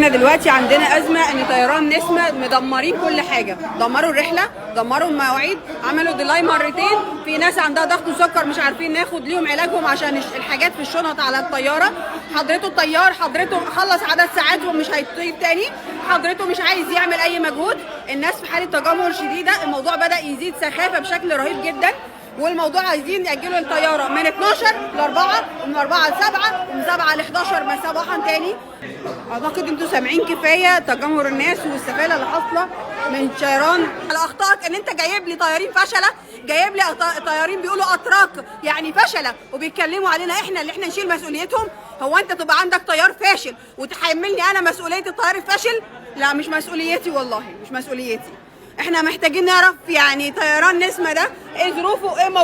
احنا دلوقتي عندنا ازمه ان طيران نسمه مدمرين كل حاجه، دمروا الرحله، دمروا المواعيد، عملوا ديلاي مرتين، في ناس عندها ضغط وسكر مش عارفين ناخد ليهم علاجهم عشان الحاجات في الشنط على الطياره. حضرته الطيار حضرته خلص عدد ساعات ومش هيطير تاني، حضرته مش عايز يعمل اي مجهود، الناس في حاله تجمهر شديده، الموضوع بدا يزيد سخافه بشكل رهيب جدا، والموضوع عايزين يأجلوا الطياره من 12 ل 4 ومن 4 ل 7 ومن 7 ل 11 صباحا تاني. اعتقد انتوا سامعين كفايه تجمهر الناس والسفاله اللي حاصله من طيران. على اخطائك ان انت جايب لي طيارين فشله، جايب لي طيارين بيقولوا اتراك يعني فشله وبيتكلموا علينا احنا اللي احنا نشيل مسؤوليتهم. هو انت تبقى عندك طيار فاشل وتحملني انا مسؤوليه الطيار الفاشل؟ لا مش مسؤوليتي، والله مش مسؤوليتي. احنا محتاجين نعرف يعني طيران نسمه ده ايه ظروفه، ايه